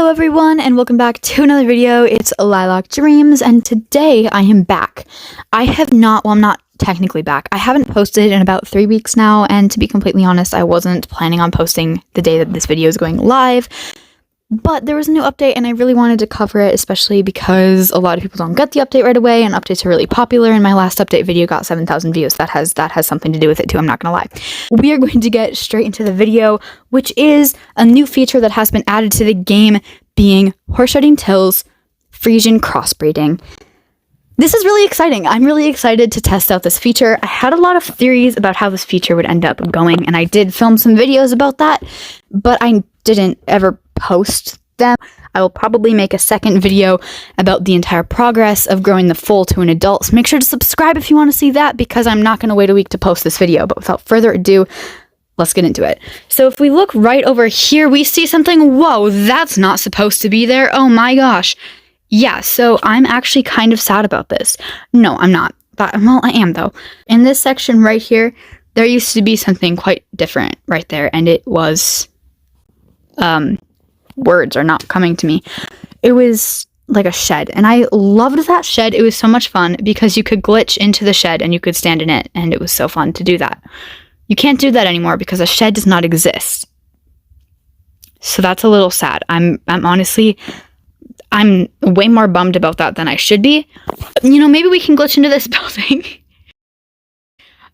Hello everyone and welcome back to another video. It's Lilac Dreams and today I am back. I'm not technically back. I haven't posted in about 3 weeks now, and to be completely honest, I wasn't planning on posting the day that this video is going live. But there was a new update and I really wanted to cover it, especially because a lot of people don't get the update right away, and updates are really popular, and my last update video got 7,000 views. That has something to do with it too, I'm not gonna lie. We are going to get straight into the video, which is a new feature that has been added to the game, being horse-riding tills, Freisian crossbreeding. This is really exciting. I'm really excited to test out this feature. I had a lot of theories about how this feature would end up going, and I did film some videos about that, but I didn't ever post them. I will probably make a second video about the entire progress of growing the foal to an adult, so make sure to subscribe if you want to see that, because I'm not going to wait a week to post this video. But without further ado, let's get into it. So if we look right over here, we see something. Whoa, that's not supposed to be there. Oh my gosh. Yeah, so I'm actually kind of sad about this. No, I'm not. Well, I am though. In this section right here, there used to be something quite different right there, and it was words are not coming to me. It was like a shed, and I loved that shed. It was so much fun because you could glitch into the shed and you could stand in it, and it was so fun to do that. You can't do that anymore because a shed does not exist. So that's a little sad. I'm honestly, I'm way more bummed about that than I should be. You know, maybe we can glitch into this building.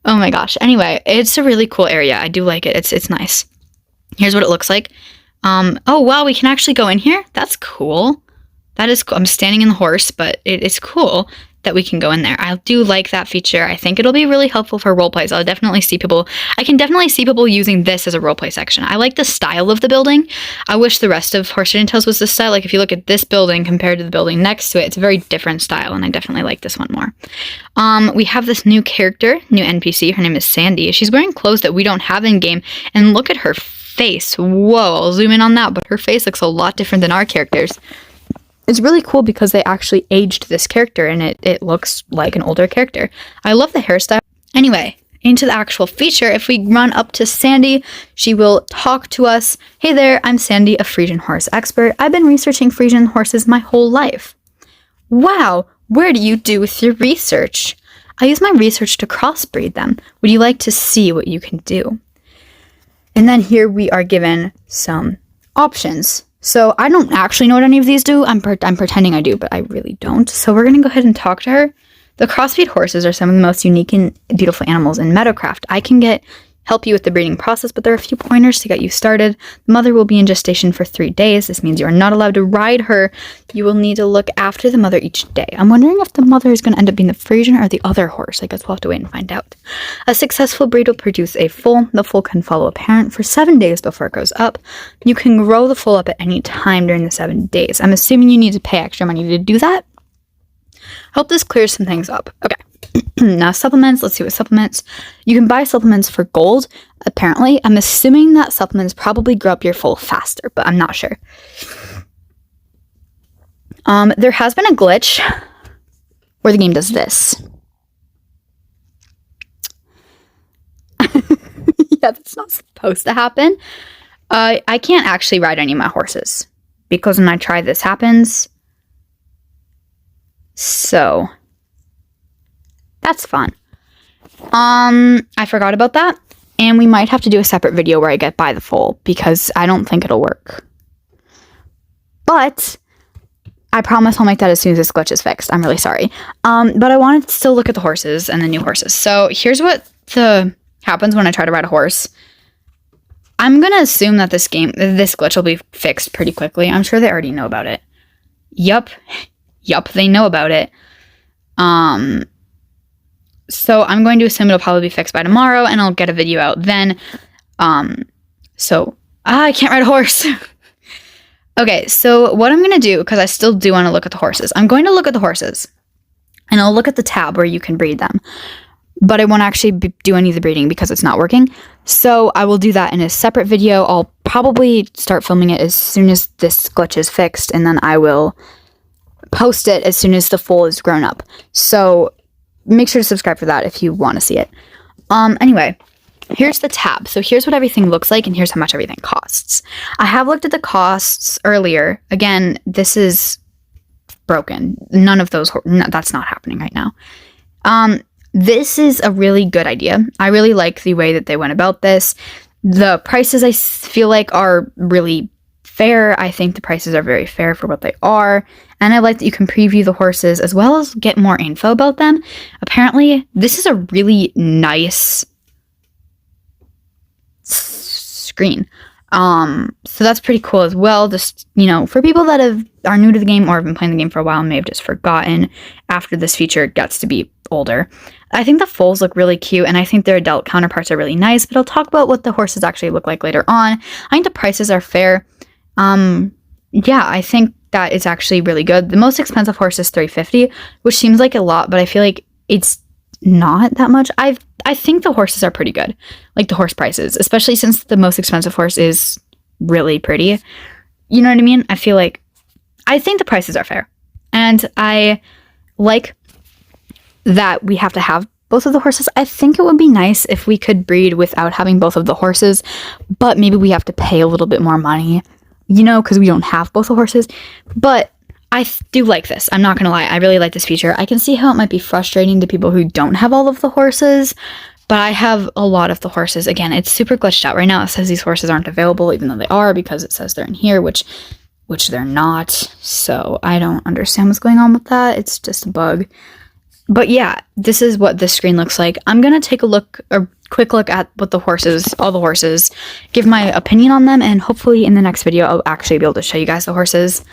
Oh my gosh. Anyway, it's a really cool area. I do like it. It's nice. Here's what it looks like. Oh wow, we can actually go in here. That's cool. That is cool. I'm standing in the horse, but it's cool that we can go in there. I do like that feature. I think it'll be really helpful for roleplays. I can definitely see people using this as a roleplay section. I like the style of the building. I wish the rest of Horse-Riding Tales was this style. Like if you look at this building compared to the building next to it, it's a very different style, and I definitely like this one more. We have this new character, new NPC. Her name is Sandy. She's wearing clothes that we don't have in game, and look at her face. Whoa, I'll zoom in on that, but her face looks a lot different than our characters. It's really cool because they actually aged this character, and it looks like an older character. I love the hairstyle. Anyway, into the actual feature. If we run up to Sandy, she will talk to us. Hey there, I'm Sandy, a Freisian horse expert. I've been researching Freisian horses my whole life. Wow, where do you do with your research? I use my research to crossbreed them. Would you like to see what you can do? And then here we are given some options. So I don't actually know what any of these do. I'm pretending I do, but I really don't. So we're going to go ahead and talk to her. The crossbreed horses are some of the most unique and beautiful animals in Meadowcraft. I can help you with the breeding process, but there are a few pointers to get you started. The mother will be in gestation for 3 days. This means you are not allowed to ride her. You will need to look after the mother each day. I'm wondering if the mother is going to end up being the Freisian or the other horse. I guess we'll have to wait and find out. A successful breed will produce a foal. The foal can follow a parent for 7 days before it goes up. You can grow the foal up at any time during the 7 days. I'm assuming you need to pay extra money to do that. Hope this clears some things up. Okay. Now supplements, let's see what supplements. You can buy supplements for gold, apparently. I'm assuming that supplements probably grow up your foal faster, but I'm not sure. There has been a glitch where the game does this. Yeah, that's not supposed to happen. I can't actually ride any of my horses because when I try this happens. So that's fun. I forgot about that, and we might have to do a separate video where I get by the foal because I don't think it'll work. But I promise I'll make that as soon as this glitch is fixed. I'm really sorry. But I wanted to still look at the horses and the new horses. So here's what happens when I try to ride a horse. I'm gonna assume that this glitch will be fixed pretty quickly. I'm sure they already know about it. Yup, they know about it. So I'm going to assume it'll probably be fixed by tomorrow, and I'll get a video out then. I can't ride a horse. Okay, so what I'm going to do, because I still do want to look at the horses, I'm going to look at the horses, and I'll look at the tab where you can breed them. But I won't actually do any of the breeding because it's not working. So I will do that in a separate video. I'll probably start filming it as soon as this glitch is fixed, and then I will post it as soon as the foal is grown up. So make sure to subscribe for that if you want to see it. Anyway, here's the tab. So here's what everything looks like, and here's how much everything costs. I have looked at the costs earlier. Again, this is broken. None of those, that's not happening right now. This is a really good idea. I really like the way that they went about this. The prices I feel like are really fair. I think the prices are very fair for what they are. And I like that you can preview the horses as well as get more info about them. Apparently, this is a really nice screen. So that's pretty cool as well. Just, you know, for people that are new to the game or have been playing the game for a while and may have just forgotten after this feature gets to be older. I think the foals look really cute, and I think their adult counterparts are really nice, but I'll talk about what the horses actually look like later on. I think the prices are fair. Yeah, I think that is actually really good. The most expensive horse is $350, which seems like a lot, but I feel like it's not that much. I think the horses are pretty good, like the horse prices, especially since the most expensive horse is really pretty. You know what I mean? I think the prices are fair, and I like that we have to have both of the horses. I think it would be nice if we could breed without having both of the horses, but maybe we have to pay a little bit more money, you know, because we don't have both the horses. But I do like this. I'm not gonna lie. I really like this feature. I can see how it might be frustrating to people who don't have all of the horses, but I have a lot of the horses. Again, it's super glitched out right now. It says these horses aren't available, even though they are, because it says they're in here, which they're not. So I don't understand what's going on with that. It's just a bug. But yeah, this is what this screen looks like. I'm gonna take a quick look at what all the horses, give my opinion on them, and hopefully in the next video I'll actually be able to show you guys the horses.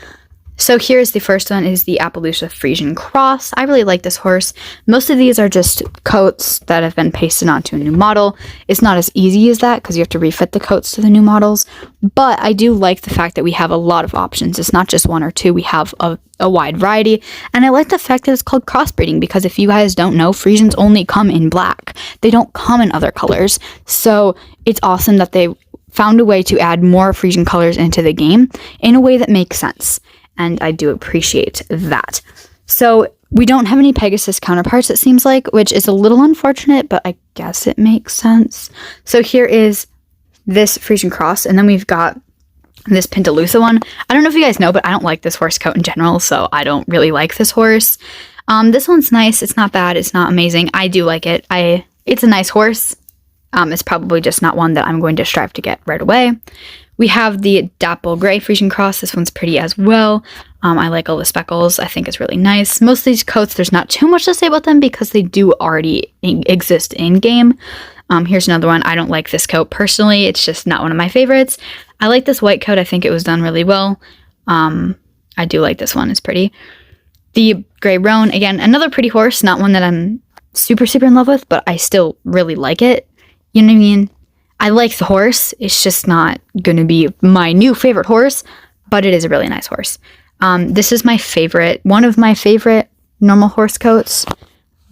So here's the first one, is the Appaloosa Freisian Cross. I really like this horse. Most of these are just coats that have been pasted onto a new model. It's not as easy as that because you have to refit the coats to the new models, but I do like the fact that we have a lot of options. It's not just one or two. We have a wide variety, and I like the fact that it's called crossbreeding, because if you guys don't know, Freisians only come in black. They don't come in other colors. So it's awesome that they found a way to add more Freisian colors into the game in a way that makes sense. And I do appreciate that. So we don't have any Pegasus counterparts, it seems like, which is a little unfortunate, but I guess it makes sense. So here is this Freisian Cross, and then we've got this Pintalusa one. I don't know if you guys know, but I don't like this horse coat in general, so I don't really like this horse. This one's nice. It's not bad. It's not amazing. I do like it. It's a nice horse. It's probably just not one that I'm going to strive to get right away. We have the Dapple Gray Freisian Cross. This one's pretty as well. I like all the speckles. I think it's really nice. Most of these coats, there's not too much to say about them because they do already exist in-game. Here's another one. I don't like this coat personally. It's just not one of my favorites. I like this white coat. I think it was done really well. I do like this one. It's pretty. The Gray Roan, again, another pretty horse. Not one that I'm super, super in love with, but I still really like it. You know what I mean? I like the horse. It's just not going to be my new favorite horse, but it is a really nice horse. This is my favorite, one of my favorite normal horse coats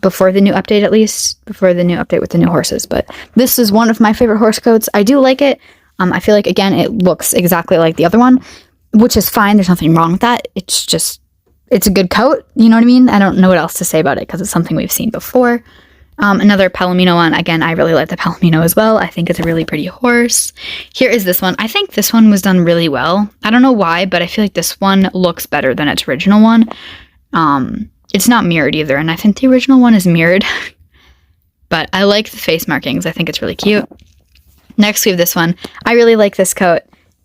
before the new update, at least before the new update with the new horses. But this is one of my favorite horse coats. I do like it. I feel like, again, it looks exactly like the other one, which is fine. There's nothing wrong with that. It's just, it's a good coat. You know what I mean? I don't know what else to say about it because it's something we've seen before. Another Palomino one. Again, I really like the Palomino as well. I think it's a really pretty horse. Here is this one. I think this one was done really well. I don't know why, but I feel like this one looks better than its original one. It's not mirrored either, and I think the original one is mirrored. But I like the face markings. I think it's really cute. Next, we have this one. I really like this coat.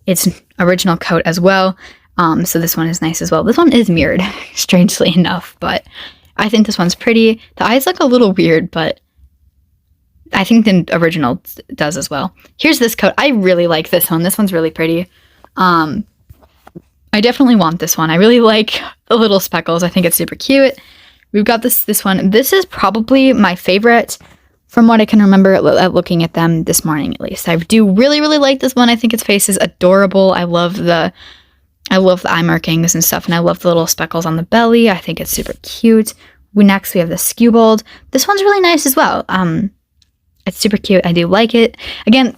It's an original coat as well. So this one is nice as well. This one is mirrored, strangely enough, but I think this one's pretty. The eyes look a little weird, but I think the original does as well. Here's this coat. I really like this one. This one's really pretty. I definitely want this one. I really like the little speckles. I think it's super cute. We've got this one. This is probably my favorite from what I can remember at looking at them this morning, at least. I do really, really like this one. I think its face is adorable. I love the eye markings and stuff, and I love the little speckles on the belly. I think it's super cute. Next, we have the Skewbald. This one's really nice as well. It's super cute. I do like it. Again,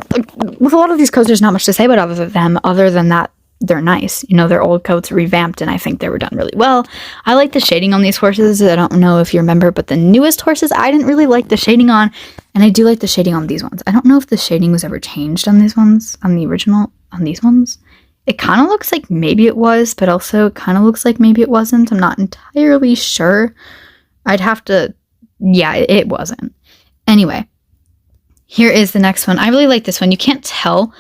with a lot of these coats, there's not much to say about them other than that they're nice. You know, their old coats revamped, and I think they were done really well. I like the shading on these horses. I don't know if you remember, but the newest horses, I didn't really like the shading on, and I do like the shading on these ones. I don't know if the shading was ever changed on these ones, on the original, on these ones. It kind of looks like maybe it was, but also it kind of looks like maybe it wasn't. I'm not entirely sure. I'd have to, yeah, it wasn't. Anyway, here is the next one. I really like this one. You can't tell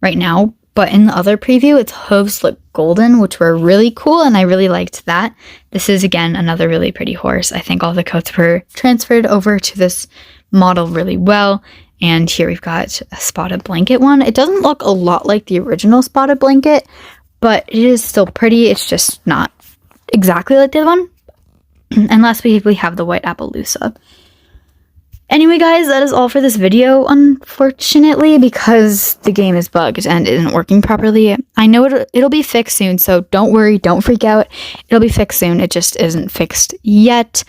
right now, but in the other preview, its hooves look golden, which were really cool, and I really liked that. This is, again, another really pretty horse. I think all the coats were transferred over to this model really well. And here we've got a spotted blanket one. It doesn't look a lot like the original spotted blanket, but it is still pretty. It's just not exactly like the other one. And last we have the white Appaloosa. Anyway, guys, that is all for this video, unfortunately, because the game is bugged and isn't working properly. I know it'll be fixed soon, so don't worry, don't freak out. It'll be fixed soon. It just isn't fixed yet.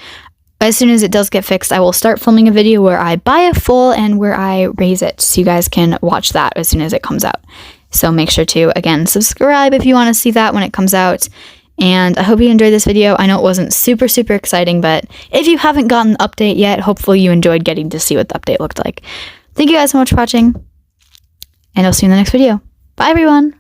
As soon as it does get fixed, I will start filming a video where I buy a foal and where I raise it, so you guys can watch that as soon as it comes out. So make sure to, again, subscribe if you want to see that when it comes out. And I hope you enjoyed this video. I know it wasn't super, super exciting, but if you haven't gotten the update yet, hopefully you enjoyed getting to see what the update looked like. Thank you guys so much for watching, and I'll see you in the next video. Bye, everyone!